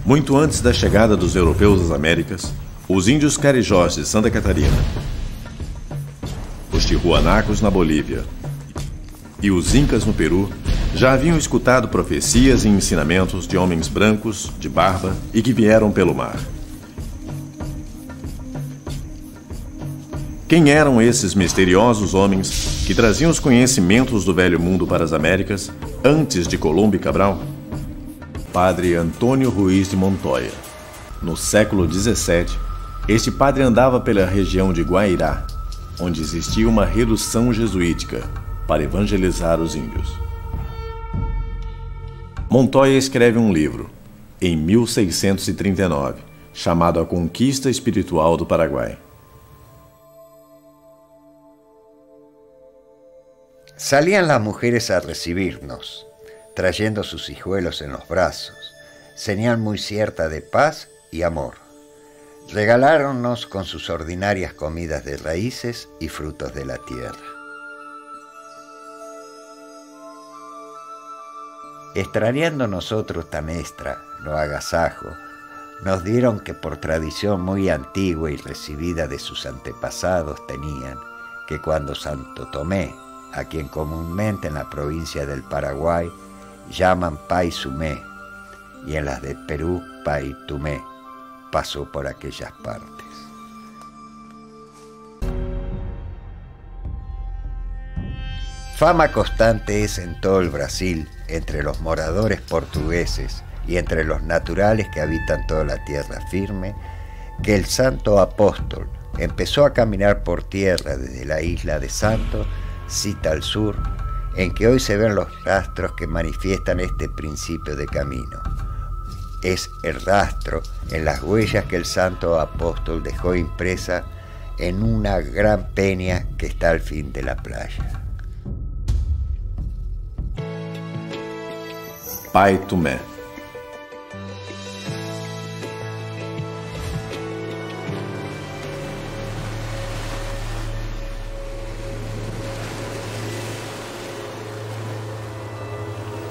Muito antes da chegada dos europeus às Américas, os índios carijós de Santa Catarina, os tihuanacos na Bolívia e os incas no Peru já haviam escutado profecias e ensinamentos de homens brancos, de barba e que vieram pelo mar. Quem eram esses misteriosos homens que traziam os conhecimentos do velho mundo para as Américas antes de Colombo e Cabral? Padre Antônio Ruiz de Montoya. No século XVII, este padre andava pela região de Guairá, onde existia uma redução jesuítica para evangelizar os índios. Montoya escreve um livro, em 1639, chamado A Conquista Espiritual do Paraguai. Salían las mujeres a recibirnos, trayendo sus hijuelos en los brazos, señal muy cierta de paz y amor. Regaláronnos con sus ordinarias comidas de raíces y frutos de la tierra. Extrañando nosotros tan extra, no agasajo, nos dieron que por tradición muy antigua y recibida de sus antepasados tenían que cuando Santo Tomé, a quien comúnmente en la provincia del Paraguay llaman Pai Sumé, y en las de Perú Pai Tumé, pasó por aquellas partes. Fama constante es en todo el Brasil, entre los moradores portugueses y entre los naturales que habitan toda la tierra firme, que el santo apóstol empezó a caminar por tierra desde la isla de Santo, cita al sur, en que hoy se ven los rastros que manifiestan este principio de camino. Es el rastro en las huellas que el santo apóstol dejó impresa en una gran peña que está al fin de la playa. Pai Tumé.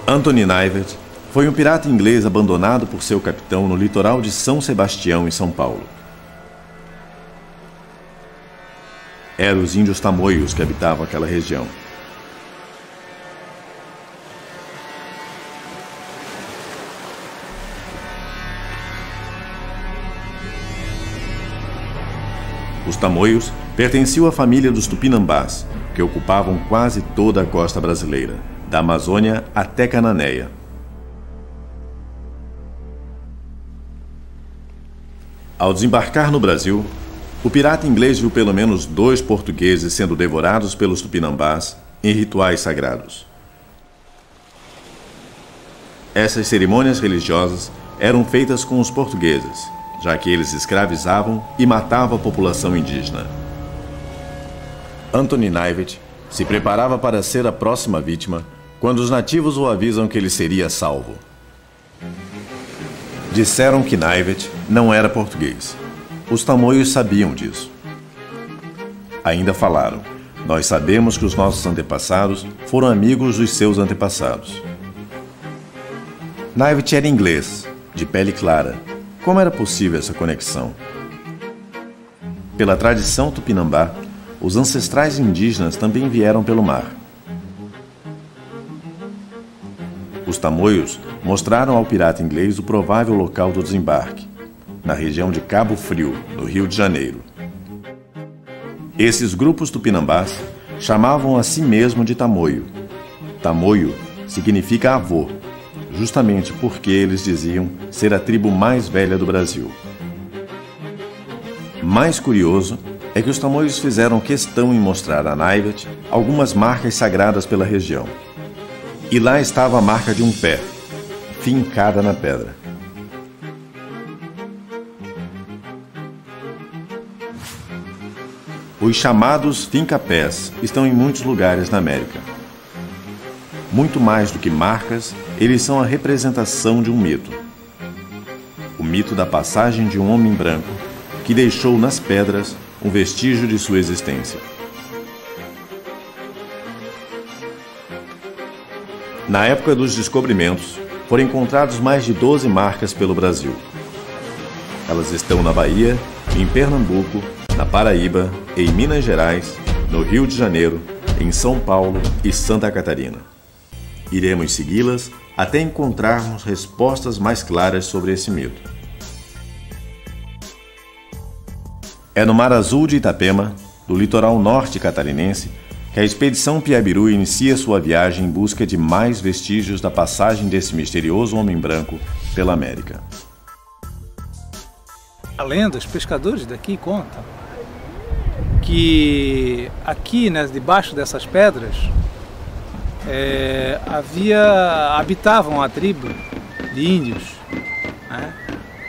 Anthony Knivet foi um pirata inglês abandonado por seu capitão no litoral de São Sebastião, em São Paulo. Eram os índios tamoios que habitavam aquela região. Os tamoios pertenciam à família dos tupinambás, que ocupavam quase toda a costa brasileira, da Amazônia até Cananéia. Ao desembarcar no Brasil, o pirata inglês viu pelo menos 2 portugueses sendo devorados pelos tupinambás em rituais sagrados. Essas cerimônias religiosas eram feitas com os portugueses, já que eles escravizavam e matavam a população indígena. Anthony Knivet se preparava para ser a próxima vítima quando os nativos o avisam que ele seria salvo. Disseram que Knivet não era português. Os tamoios sabiam disso. Ainda falaram: nós sabemos que os nossos antepassados foram amigos dos seus antepassados. Knivet era inglês, de pele clara. Como era possível essa conexão? Pela tradição tupinambá, os ancestrais indígenas também vieram pelo mar. Os tamoios mostraram ao pirata inglês o provável local do desembarque, na região de Cabo Frio, no Rio de Janeiro. Esses grupos tupinambás chamavam a si mesmo de tamoio. Tamoio significa avô, justamente porque eles diziam ser a tribo mais velha do Brasil. Mais curioso é que os tamoios fizeram questão em mostrar a Knivet algumas marcas sagradas pela região. E lá estava a marca de um pé, fincada na pedra. Os chamados fincapés estão em muitos lugares na América. Muito mais do que marcas, eles são a representação de um mito. O mito da passagem de um homem branco que deixou nas pedras um vestígio de sua existência. Na época dos descobrimentos, foram encontrados mais de 12 marcas pelo Brasil. Elas estão na Bahia, em Pernambuco, na Paraíba, em Minas Gerais, no Rio de Janeiro, em São Paulo e Santa Catarina. Iremos segui-las até encontrarmos respostas mais claras sobre esse mito. É no Mar Azul de Itapema, do litoral norte catarinense, que a expedição Piabiru inicia sua viagem em busca de mais vestígios da passagem desse misterioso homem branco pela América. A lenda, os pescadores daqui contam que aqui, né, debaixo dessas pedras, habitavam a tribo de índios, né,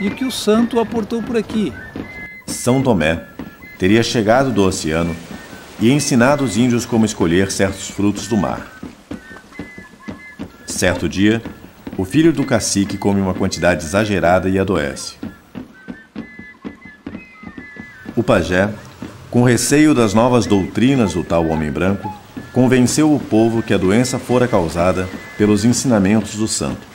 e que o santo aportou por aqui. São Tomé teria chegado do oceano e ensinado os índios como escolher certos frutos do mar. Certo dia, o filho do cacique come uma quantidade exagerada e adoece. O pajé, com receio das novas doutrinas do tal homem branco, convenceu o povo que a doença fora causada pelos ensinamentos do santo.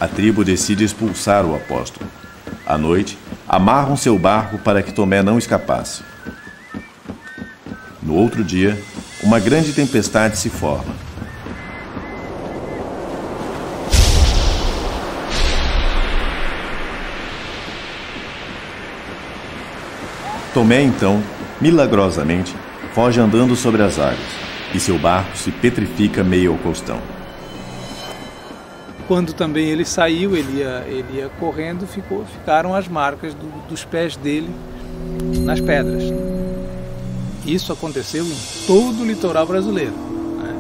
A tribo decide expulsar o apóstolo. À noite, amarram seu barco para que Tomé não escapasse. No outro dia, uma grande tempestade se forma. Tomé, então, milagrosamente, foge andando sobre as águas, e seu barco se petrifica meio ao costão. Quando também ele saiu, ele ia correndo, ficaram as marcas dos pés dele nas pedras. Isso aconteceu em todo o litoral brasileiro, né?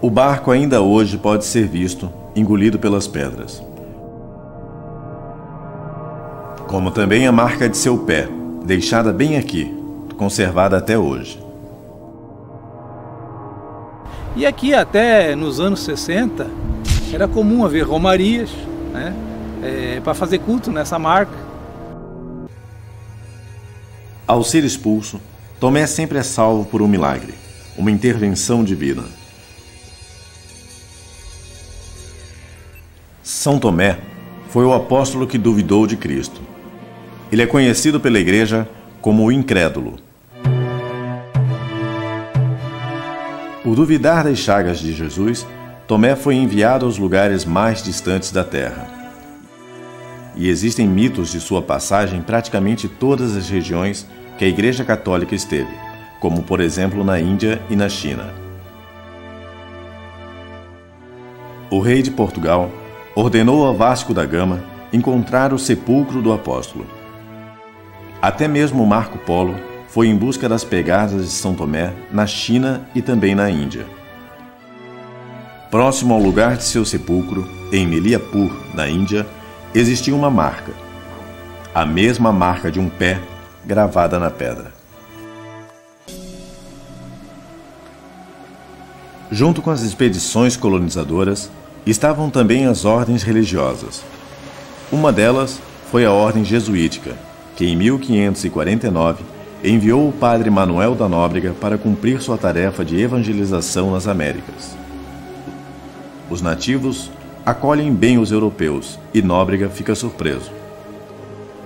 O barco ainda hoje pode ser visto engolido pelas pedras. Como também a marca de seu pé, deixada bem aqui, conservada até hoje. E aqui até nos anos 60 era comum haver romarias, né, para fazer culto nessa marca. Ao ser expulso, Tomé sempre é salvo por um milagre, uma intervenção divina. São Tomé foi o apóstolo que duvidou de Cristo. Ele é conhecido pela Igreja como o incrédulo. Por duvidar das chagas de Jesus, Tomé foi enviado aos lugares mais distantes da terra. E existem mitos de sua passagem em praticamente todas as regiões que a Igreja Católica esteve, como por exemplo na Índia e na China. O rei de Portugal ordenou a Vasco da Gama encontrar o sepulcro do apóstolo. Até mesmo Marco Polo foi em busca das pegadas de São Tomé na China e também na Índia. Próximo ao lugar de seu sepulcro, em Meliapur, na Índia, existia uma marca, a mesma marca de um pé gravada na pedra. Junto com as expedições colonizadoras, estavam também as ordens religiosas. Uma delas foi a ordem jesuítica, que em 1549 enviou o padre Manuel da Nóbrega para cumprir sua tarefa de evangelização nas Américas. Os nativos acolhem bem os europeus e Nóbrega fica surpreso.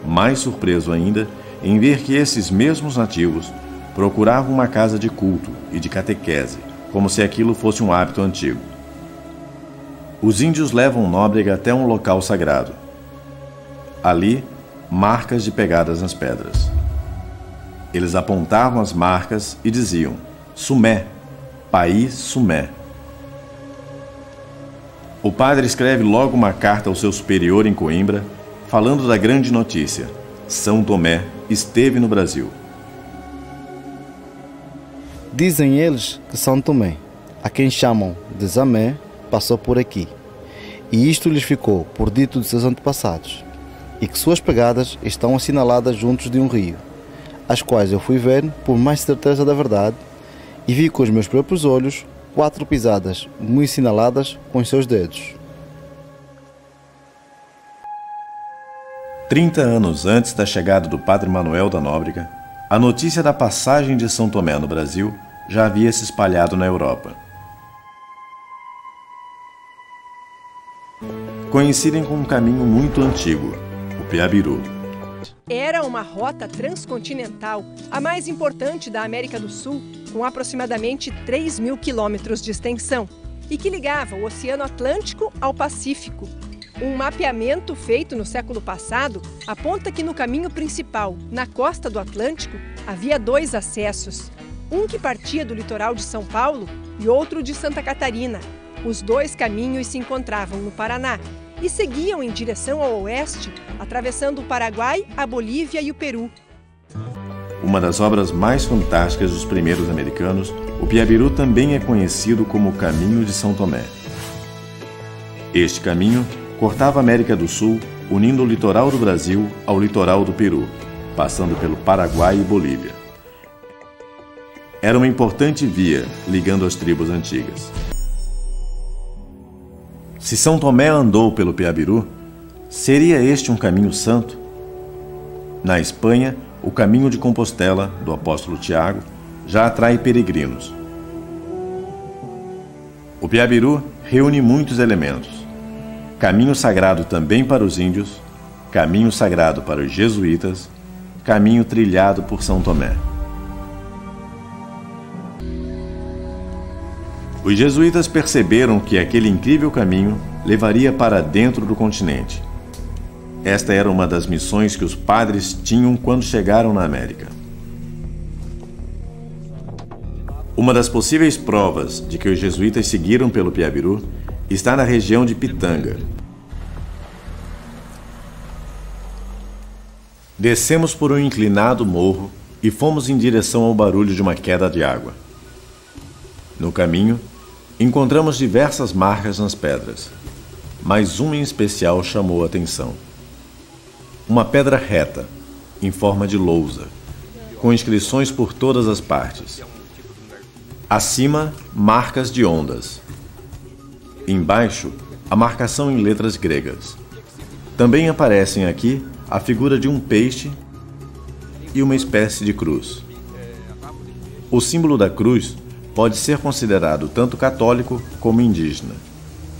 Mais surpreso ainda em ver que esses mesmos nativos procuravam uma casa de culto e de catequese, como se aquilo fosse um hábito antigo. Os índios levam Nóbrega até um local sagrado. Ali, marcas de pegadas nas pedras. Eles apontavam as marcas e diziam: Sumé, país Sumé. O padre escreve logo uma carta ao seu superior em Coimbra, falando da grande notícia: São Tomé esteve no Brasil. Dizem eles que São Tomé, a quem chamam de Zamé, passou por aqui, e isto lhes ficou por dito de seus antepassados, e que suas pegadas estão assinaladas juntos de um rio, as quais eu fui ver por mais certeza da verdade, e vi com os meus próprios olhos 4 pisadas muito assinaladas com os seus dedos. 30 anos antes da chegada do padre Manuel da Nóbrega, a notícia da passagem de São Tomé no Brasil já havia se espalhado na Europa. Coincidem com um caminho muito antigo, o Piabiru. Era uma rota transcontinental, a mais importante da América do Sul, com aproximadamente 3.000 quilômetros de extensão, e que ligava o Oceano Atlântico ao Pacífico. Um mapeamento feito no século passado aponta que no caminho principal, na costa do Atlântico, havia 2 acessos. Um que partia do litoral de São Paulo e outro de Santa Catarina. Os 2 caminhos se encontravam no Paraná e seguiam em direção ao oeste, atravessando o Paraguai, a Bolívia e o Peru. Uma das obras mais fantásticas dos primeiros americanos, o Piabiru também é conhecido como o Caminho de São Tomé. Este caminho cortava a América do Sul, unindo o litoral do Brasil ao litoral do Peru, passando pelo Paraguai e Bolívia. Era uma importante via ligando as tribos antigas. Se São Tomé andou pelo Piabiru, seria este um caminho santo? Na Espanha, o caminho de Compostela, do apóstolo Tiago, já atrai peregrinos. O Piabiru reúne muitos elementos. Caminho sagrado também para os índios, caminho sagrado para os jesuítas, caminho trilhado por São Tomé. Os jesuítas perceberam que aquele incrível caminho levaria para dentro do continente. Esta era uma das missões que os padres tinham quando chegaram na América. Uma das possíveis provas de que os jesuítas seguiram pelo Piabiru está na região de Pitanga. Descemos por um inclinado morro e fomos em direção ao barulho de uma queda de água. No caminho, encontramos diversas marcas nas pedras, mas uma em especial chamou a atenção. Uma pedra reta, em forma de lousa, com inscrições por todas as partes. Acima, marcas de ondas. Embaixo, a marcação em letras gregas. Também aparecem aqui a figura de um peixe e uma espécie de cruz. O símbolo da cruz pode ser considerado tanto católico como indígena.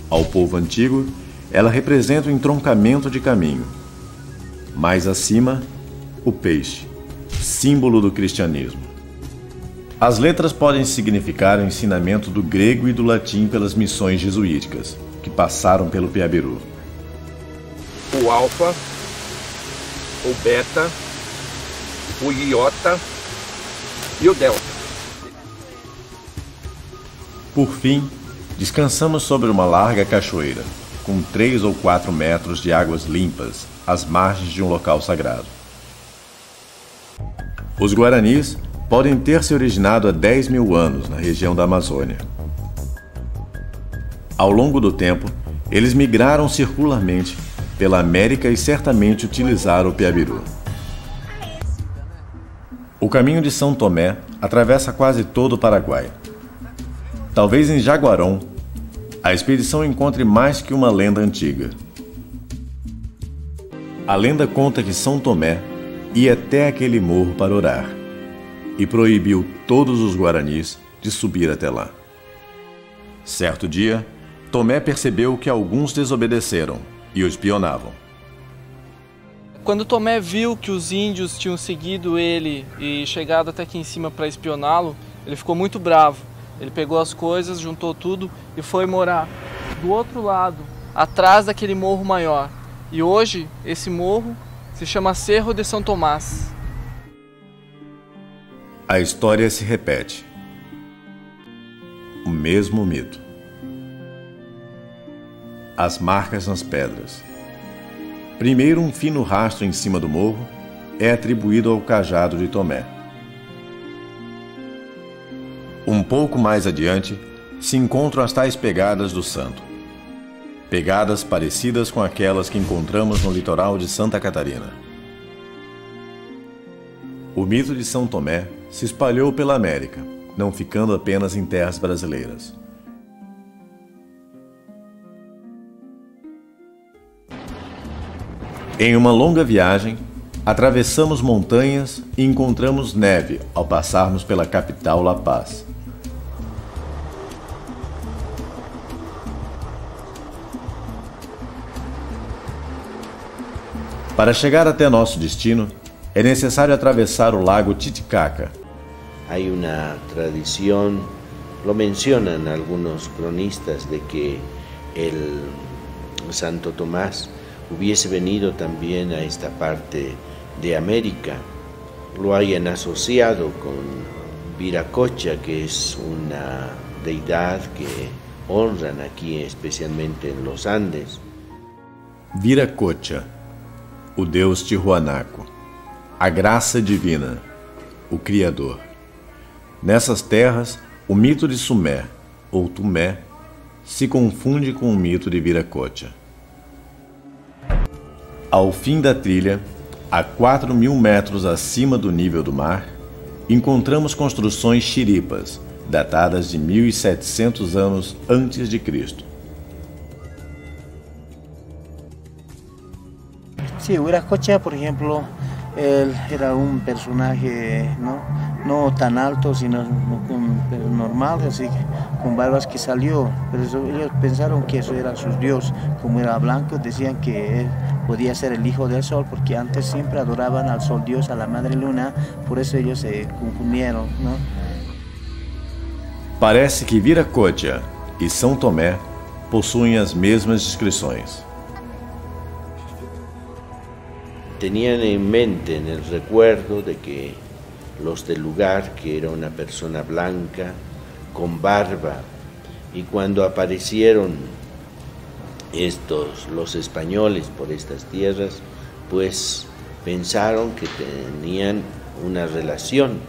Ao povo antigo, ela representa o entroncamento de caminho. Mais acima, o peixe, símbolo do cristianismo. As letras podem significar o ensinamento do grego e do latim pelas missões jesuíticas, que passaram pelo Piabiru. O alfa, o beta, o iota e o delta. Por fim, descansamos sobre uma larga cachoeira, com 3 ou 4 metros de águas limpas, às margens de um local sagrado. Os guaranis podem ter se originado há 10.000 anos na região da Amazônia. Ao longo do tempo, eles migraram circularmente pela América e certamente utilizaram o Piabiru. O caminho de São Tomé atravessa quase todo o Paraguai. Talvez em Jaguarão, a expedição encontre mais que uma lenda antiga. A lenda conta que São Tomé ia até aquele morro para orar e proibiu todos os guaranis de subir até lá. Certo dia, Tomé percebeu que alguns desobedeceram e o espionavam. Quando Tomé viu que os índios tinham seguido ele e chegado até aqui em cima para espioná-lo, ele ficou muito bravo. Ele pegou as coisas, juntou tudo e foi morar do outro lado, atrás daquele morro maior. E hoje, esse morro se chama Cerro de São Tomás. A história se repete. O mesmo mito. As marcas nas pedras. Primeiro, um fino rastro em cima do morro é atribuído ao cajado de Tomé. Um pouco mais adiante, se encontram as tais pegadas do santo. Pegadas parecidas com aquelas que encontramos no litoral de Santa Catarina. O mito de São Tomé se espalhou pela América, não ficando apenas em terras brasileiras. Em uma longa viagem, atravessamos montanhas e encontramos neve ao passarmos pela capital La Paz. Para chegar até nosso destino, é necessário atravessar o lago Titicaca. Hay una tradición, lo mencionan algunos cronistas, de que el Santo Tomás hubiese venido también a esta parte de América. Lo hayan asociado con Viracocha, que es una deidad que honran aquí, especialmente en los Andes. Viracocha, o deus tijuanaco, a graça divina, o Criador. Nessas terras, o mito de Sumé, ou Tumé, se confunde com o mito de Viracocha. Ao fim da trilha, a 4.000 metros acima do nível do mar, encontramos construções chiripas, datadas de 1.700 anos antes de Cristo. Sí, Viracocha, por ejemplo, él era un personaje no tan alto, sino normal, así que con barbas, que salió, pero ellos pensaron que eso era su dios. Como era blanco, decían que él podía ser el hijo del sol, porque antes siempre adoraban al sol dios, a la madre luna, por eso ellos se confundieron, ¿no? Parece que Viracocha e São Tomé possuem as mesmas descrições. Tenían en mente, en el recuerdo, de que los del lugar, que era una persona blanca, con barba, y cuando aparecieron los españoles por estas tierras, pues pensaron que tenían una relación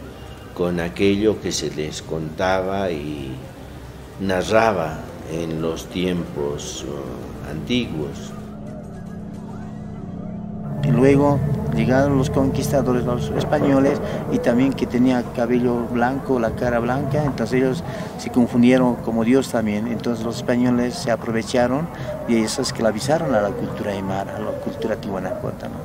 con aquello que se les contaba y narraba en los tiempos antiguos. Y luego llegaron los conquistadores, los españoles, y también que tenía cabello blanco, la cara blanca, entonces ellos se confundieron como Dios también. Entonces los españoles se aprovecharon y ellos esclavizaron a la cultura aymara, a la cultura tihuanacota, ¿no?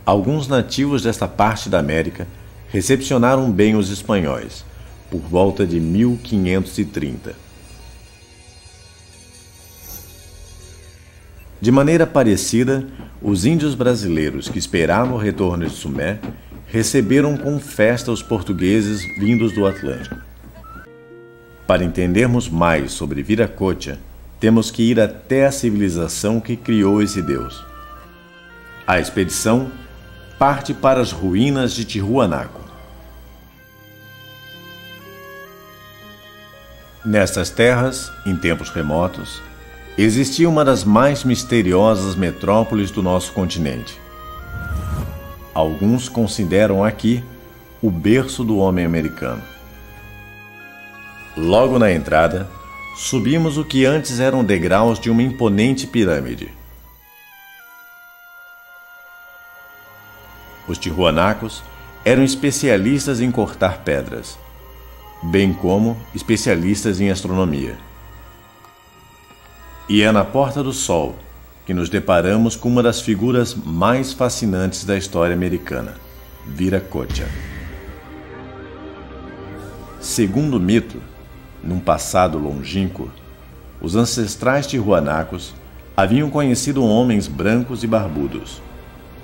Alguns nativos desta parte da América recepcionaram bem os espanhóis, por volta de 1530. De maneira parecida, os índios brasileiros que esperavam o retorno de Sumé receberam com festa os portugueses vindos do Atlântico. Para entendermos mais sobre Viracocha, temos que ir até a civilização que criou esse deus. A expedição parte para as ruínas de Tijuanaco. Nestas terras, em tempos remotos, existia uma das mais misteriosas metrópoles do nosso continente. Alguns consideram aqui o berço do homem americano. Logo na entrada, subimos o que antes eram degraus de uma imponente pirâmide. Os tijuanacos eram especialistas em cortar pedras, bem como especialistas em astronomia. E é na Porta do Sol que nos deparamos com uma das figuras mais fascinantes da história americana, Viracocha. Segundo o mito, num passado longínquo, os ancestrais tijuanacos haviam conhecido homens brancos e barbudos.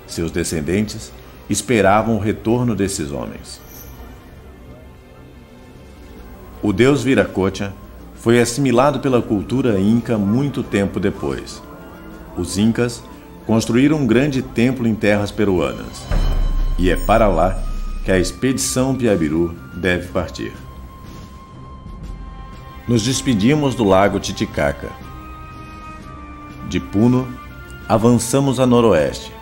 Seus descendentes esperavam o retorno desses homens. O deus Viracocha foi assimilado pela cultura inca muito tempo depois. Os incas construíram um grande templo em terras peruanas, e é para lá que a expedição Piabiru deve partir. Nos despedimos do lago Titicaca. De Puno, avançamos a noroeste,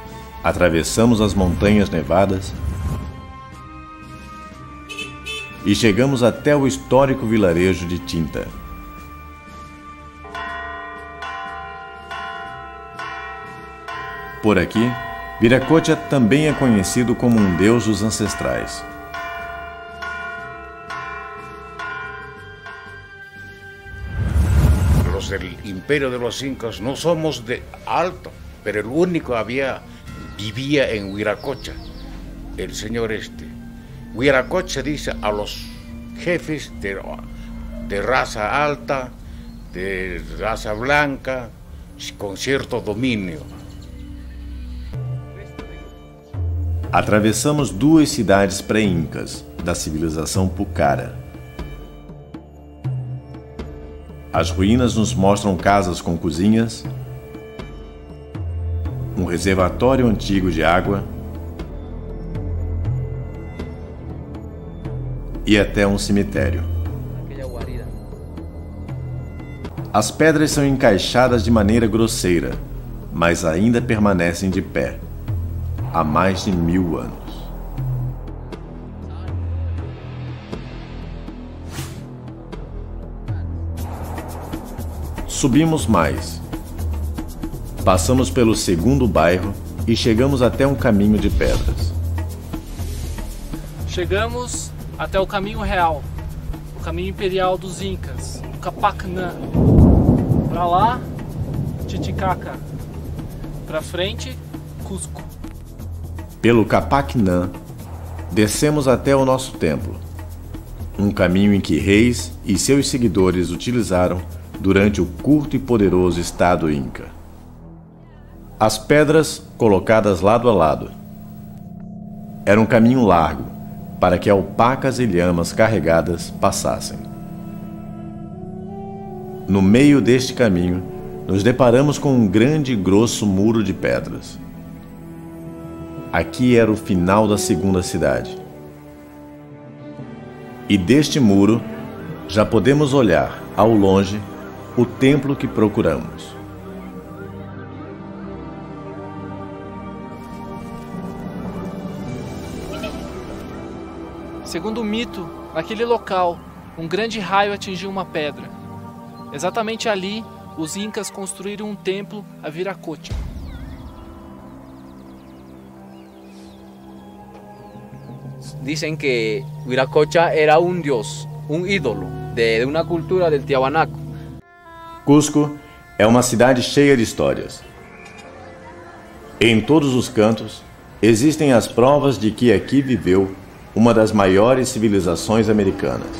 atravessamos as montanhas nevadas e chegamos até o histórico vilarejo de Tinta. Por aqui, Viracocha também é conhecido como um deus dos ancestrais. Los del imperio de los incas no somos de alto, pero el único vivía en Viracocha, el señor este. Viracocha dice a los jefes de raza alta, de raza blanca, con cierto dominio. Atravessamos duas cidades pré-incas da civilização Pucara. As ruínas nos mostram casas com cozinhas, um reservatório antigo de água e até um cemitério. As pedras são encaixadas de maneira grosseira, mas ainda permanecem de pé, há mais de 1000 anos. Subimos mais. Passamos pelo segundo bairro e chegamos até um caminho de pedras. Chegamos até o caminho real, o caminho imperial dos Incas, o Capacnã. Para lá, Titicaca. Para frente, Cusco. Pelo Capacnã, descemos até o nosso templo, um caminho em que reis e seus seguidores utilizaram durante o curto e poderoso Estado Inca. As pedras colocadas lado a lado. Era um caminho largo para que alpacas e lhamas carregadas passassem. No meio deste caminho, nos deparamos com um grande e grosso muro de pedras. Aqui era o final da segunda cidade. E deste muro, já podemos olhar, ao longe, o templo que procuramos. Segundo o mito, naquele local, um grande raio atingiu uma pedra. Exatamente ali, os Incas construíram um templo a Viracocha. Dicen que Viracocha era un dios, un ídolo de una cultura del Tiahuanaco. Cusco é uma cidade cheia de histórias. Em todos os cantos, existem as provas de que aqui viveu uma das maiores civilizações americanas.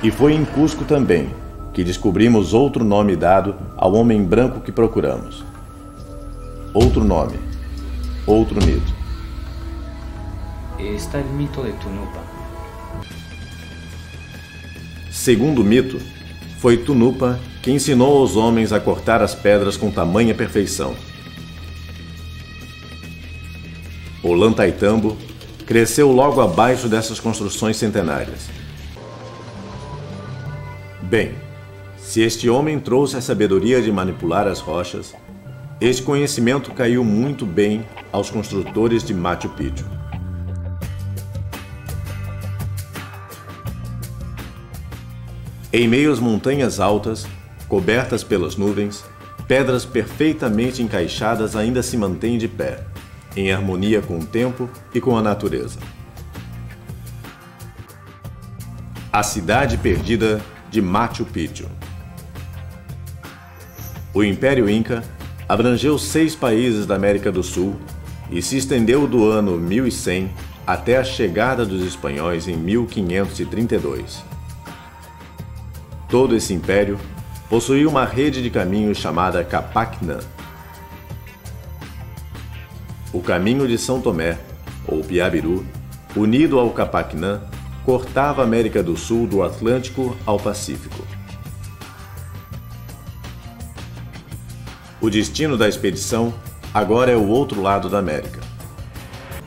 E foi em Cusco também que descobrimos outro nome dado ao homem branco que procuramos. Outro nome, outro mito. Está o mito de Tunupa. Segundo o mito, foi Tunupa que ensinou aos homens a cortar as pedras com tamanha perfeição. Ollantaytambo cresceu logo abaixo dessas construções centenárias. Bem, se este homem trouxe a sabedoria de manipular as rochas, este conhecimento caiu muito bem aos construtores de Machu Picchu. Em meio às montanhas altas, cobertas pelas nuvens, pedras perfeitamente encaixadas ainda se mantêm de pé, em harmonia com o tempo e com a natureza. A cidade perdida de Machu Picchu. O Império Inca abrangeu 6 países da América do Sul e se estendeu do ano 1100 até a chegada dos espanhóis em 1532. Todo esse império possuía uma rede de caminhos chamada Capacnã. O caminho de São Tomé, ou Piabiru, unido ao Capacnã, cortava a América do Sul do Atlântico ao Pacífico. O destino da expedição agora é o outro lado da América.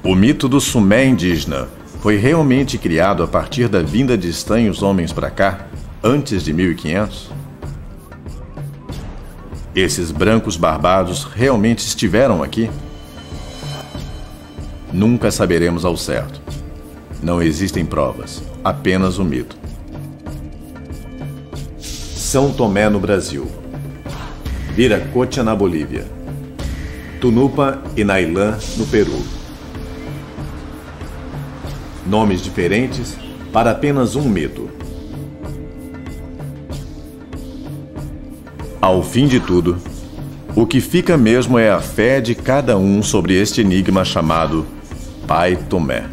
O mito do Sumé indígena foi realmente criado a partir da vinda de estranhos homens para cá, antes de 1500? Esses brancos barbados realmente estiveram aqui? Nunca saberemos ao certo. Não existem provas, apenas o mito. São Tomé no Brasil, Viracocha na Bolívia, Tunupa e Nailã no Peru. Nomes diferentes para apenas um mito. Ao fim de tudo, o que fica mesmo é a fé de cada um sobre este enigma chamado Pai Tomé.